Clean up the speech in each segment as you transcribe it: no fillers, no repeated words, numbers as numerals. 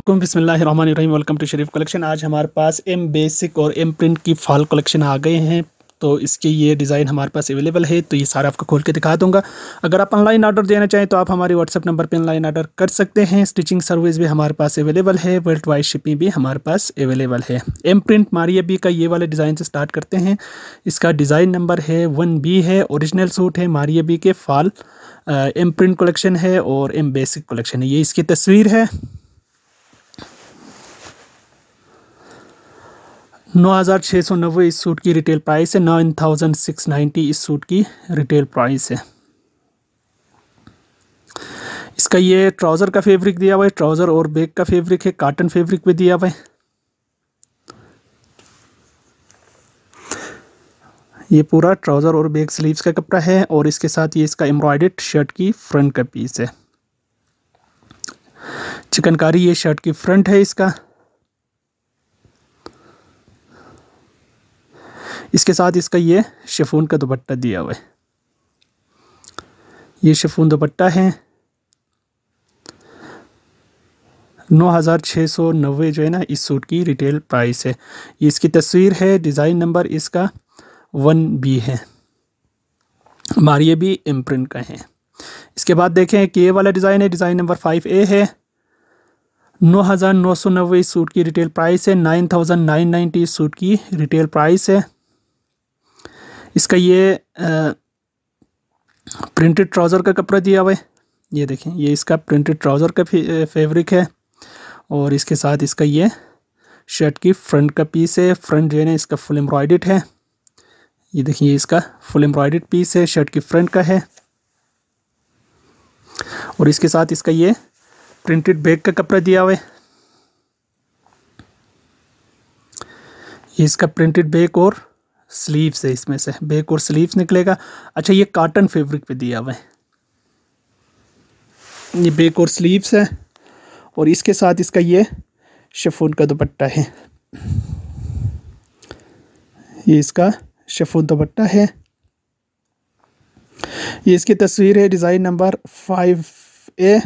बिस्मिल्लाहिर्रहमानिर्रहीम। Welcome to Sharif collection. आज हमारे पास एम बेसिक और एम प्रिंट की फॉल कलेक्शन आ गए हैं। तो इसके ये डिज़ाइन हमारे पास अवेलेबल है, तो ये सारा आपको खोल के दिखा दूंगा। अगर आप ऑनलाइन ऑर्डर देना चाहें तो आप हमारे व्हाट्सएप नंबर पर ऑनलाइन ऑर्डर कर सकते हैं। स्टिचिंग सर्विस भी हमारे पास अवेलेबल है, वर्ल्ड वाइड शिपिंग भी हमारे पास अवेलेबल है। एम प्रिंट मारिया बी का ये वाले डिज़ाइन से स्टार्ट करते हैं। इसका डिज़ाइन नंबर है 1B है। ओरिजिनल सूट है मारिया बी के फॉल एम प्रिंट कलेक्शन है और एम बेसिक कलेक्शन है। ये इसकी तस्वीर है। 9690 इस सूट की रिटेल प्राइस है। 9690 इस सूट की रिटेल प्राइस है। इसका ये ट्राउज़र का फैब्रिक दिया हुआ है, ट्राउज़र और बैग का फैब्रिक है, कॉटन फैब्रिक भी दिया हुआ है। ये पूरा ट्राउज़र और बैग स्लीव्स का कपड़ा है और इसके साथ ये इसका एम्ब्रॉयडर्ड शर्ट की फ्रंट का पीस है। चिकनकारी ये शर्ट की फ्रंट है इसका। इसके साथ इसका ये शिफॉन का दुपट्टा दिया हुआ है। ये शिफॉन दुपट्टा है। 9690 जो है ना इस सूट की रिटेल प्राइस है। ये इसकी तस्वीर है। डिज़ाइन नंबर इसका 1B है। मारिया बी इम्प्रिंट का है। इसके बाद देखें कि ये वाला डिज़ाइन है, डिज़ाइन नंबर 5A है। 9990 इस सूट की रिटेल प्राइस है। 9990 इस सूट की रिटेल प्राइस है। इसका ये प्रिंटेड ट्राउज़र का कपड़ा दिया हुआ है। ये देखें, ये इसका प्रिंटेड ट्राउज़र का फैब्रिक है और इसके साथ इसका ये शर्ट की फ्रंट का पीस है। फ्रंट जो है ना इसका फुल एम्ब्रॉयडर्ड है। ये देखिए, ये इसका फुल एम्ब्रॉयडर्ड पीस है, शर्ट की फ्रंट का है। और इसके साथ इसका ये प्रिंटेड बैग का कपड़ा दिया हुआ है। ये इसका प्रिंटेड बैग और स्लीव्स है, इसमें से बैक और स्लीव्स निकलेगा। अच्छा, ये कॉटन फैब्रिक पे दिया हुआ है। ये बैक और स्लीव्स है और इसके साथ इसका ये शिफॉन का दुपट्टा है। ये इसका शिफॉन दुपट्टा है। ये इसकी तस्वीर है। Design number 5A।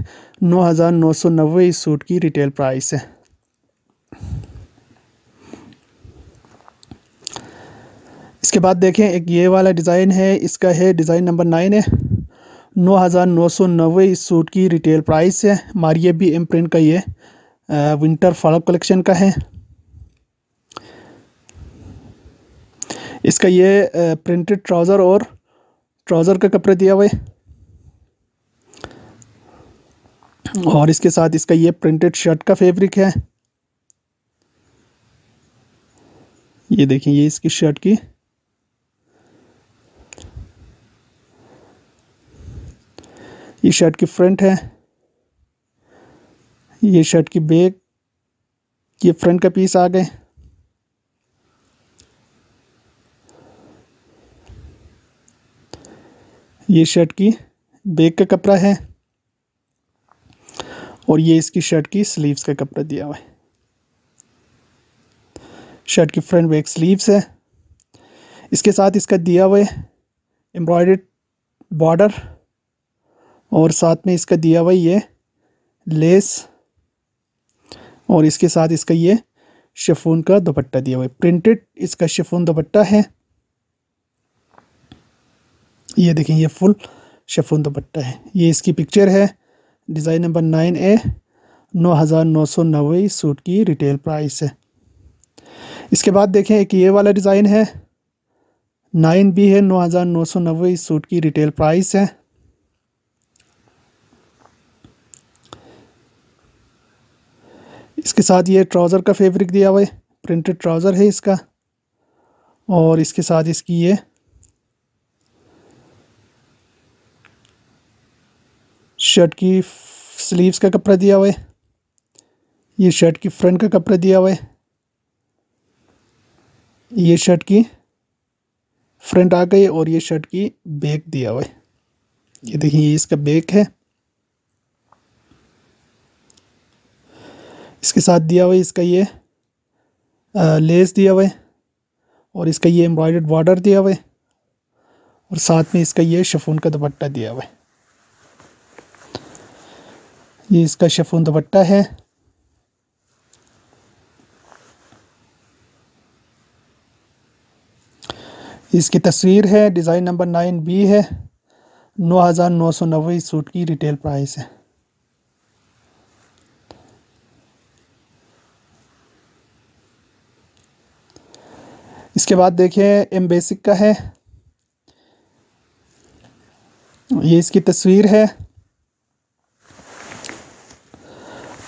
9990 इस सूट की रिटेल प्राइस है। इसके बाद देखें, एक ये वाला डिज़ाइन है, इसका है डिज़ाइन नंबर 9 है। 9990 इस सूट की रिटेल प्राइस है। मारिया बी इम्प्रिंट का ये विंटर फॉल कलेक्शन का है। इसका ये प्रिंटेड ट्राउज़र और ट्राउज़र का कपड़ा दिया हुआ है और इसके साथ इसका ये प्रिंटेड शर्ट का फैब्रिक है। ये देखें, ये इसकी शर्ट की ये शर्ट की फ्रंट है। ये शर्ट की बैक, ये फ्रंट का पीस आ गए। ये शर्ट की बैक का कपड़ा है और ये इसकी शर्ट की स्लीव्स का कपड़ा दिया हुआ है। शर्ट की फ्रंट बैक स्लीव्स है। इसके साथ इसका दिया हुआ है एम्ब्रॉयडर्ड बॉर्डर और साथ में इसका दिया हुआ ये लेस और इसके साथ इसका ये शिफॉन का दुपट्टा दिया हुआ है। प्रिंटेड इसका शिफॉन दुपट्टा है। ये देखें, ये फुल शिफॉन दुपट्टा है। ये इसकी पिक्चर है। Design number 9A। 9990 सूट की रिटेल प्राइस है। इसके बाद देखें, एक ये वाला डिज़ाइन है, 9B है। 9990 सूट की रिटेल प्राइस है। इसके साथ ये ट्राउज़र का फैब्रिक दिया हुआ है, प्रिंटेड ट्राउज़र है इसका और इसके साथ इसकी ये शर्ट की स्लीव्स का कपड़ा दिया हुआ है। ये शर्ट की फ्रंट का कपड़ा दिया हुआ है। ये शर्ट की फ्रंट आ गई और ये शर्ट की बैक दिया हुआ है। ये देखिए, ये इसका बैक है। इसके साथ दिया हुआ है इसका ये लेस दिया हुआ है और इसका ये एम्ब्रॉयडर्ड बॉर्डर दिया हुआ है और साथ में इसका ये शिफॉन का दुपट्टा दिया हुआ है। ये इसका शिफॉन दुपट्टा है। इसकी तस्वीर है, डिज़ाइन नंबर 9B है, 9,990 इस सूट की रिटेल प्राइस है। इसके बाद देखिए एम बेसिक का है, ये इसकी तस्वीर है,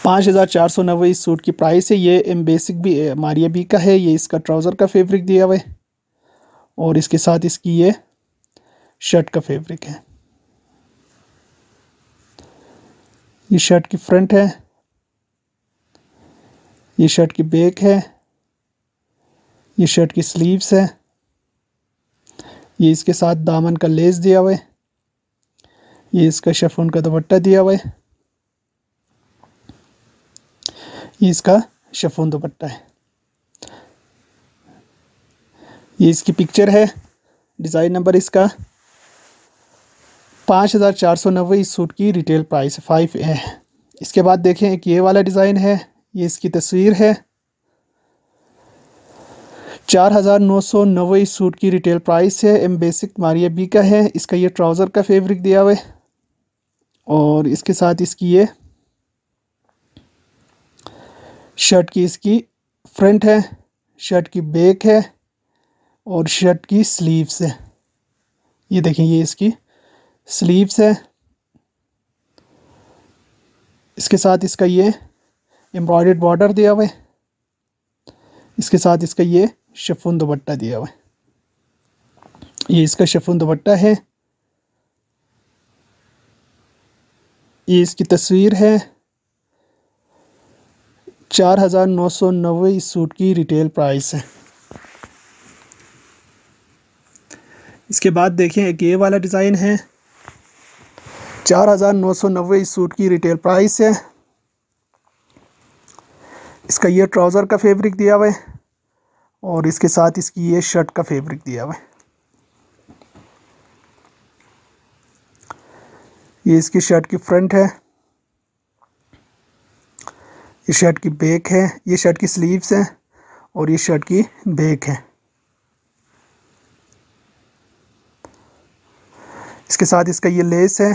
5,490 इस सूट की प्राइस है। ये एम बेसिक भी मारिया बी का है। ये इसका ट्राउज़र का फैब्रिक दिया हुआ है और इसके साथ इसकी ये शर्ट का फैब्रिक है। ये शर्ट की फ्रंट है, ये शर्ट की बैक है, ये शर्ट की स्लीव्स है, ये इसके साथ दामन का लेस दिया हुआ है, ये इसका शिफॉन का दुपट्टा दिया हुआ है, ये इसका शिफॉन दुपट्टा है। ये इसकी पिक्चर है, डिज़ाइन नंबर इसका 5,490 इस सूट की रिटेल प्राइस 5 है। इसके बाद देखें एक ये वाला डिज़ाइन है, ये इसकी तस्वीर है, 4,990 इस सूट की रिटेल प्राइस है। एम बेसिक मारिया बी का है। इसका ये ट्राउज़र का फैब्रिक दिया हुआ है और इसके साथ इसकी ये शर्ट की इसकी फ्रंट है, शर्ट की बैक है और शर्ट की स्लीव्स है। ये देखें, ये इसकी स्लीव्स है। इसके साथ इसका ये एम्ब्रॉयडर्ड बॉर्डर दिया हुआ है, इसके साथ इसका ये शिफॉन दुपट्टा दिया हुआ है। ये इसका शिफॉन दुपट्टा है। ये इसकी तस्वीर है, 4,990 इस सूट की रिटेल प्राइस है। इसके बाद देखें एक ये वाला डिज़ाइन है, 4,990 इस सूट की रिटेल प्राइस है। इसका ये ट्राउज़र का फैब्रिक दिया हुआ है और इसके साथ इसकी ये शर्ट का फैब्रिक दिया हुआ है। ये इसकी शर्ट की फ्रंट है, ये शर्ट की बैक है, ये शर्ट की स्लीव्स है और ये शर्ट की बैक है। इसके साथ इसका ये लेस है,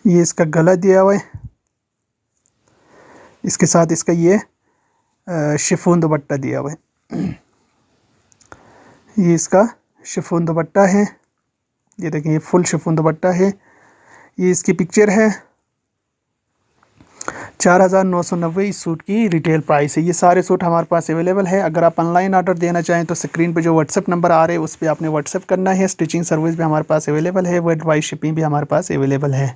ये इसका गला दिया हुआ है, इसके साथ इसका ये शिफॉन दुपट्टा दिया हुआ है। ये इसका शिफॉन दुपट्टा है, ये देखें ये फुल शिफॉन दुपट्टा है। ये इसकी पिक्चर है, 4,990 इस सूट की रिटेल प्राइस है। ये सारे सूट हमारे पास अवेलेबल है। अगर आप ऑनलाइन ऑर्डर देना चाहें तो स्क्रीन पे जो व्हाट्सएप नंबर आ रहे हैं उस पर आपने व्हाट्सएप करना है। स्टिचिंग सर्विस भी हमारे पास अवेलेबल है, वर्ल्ड वाइड शिपिंग भी हमारे पास अवेलेबल है।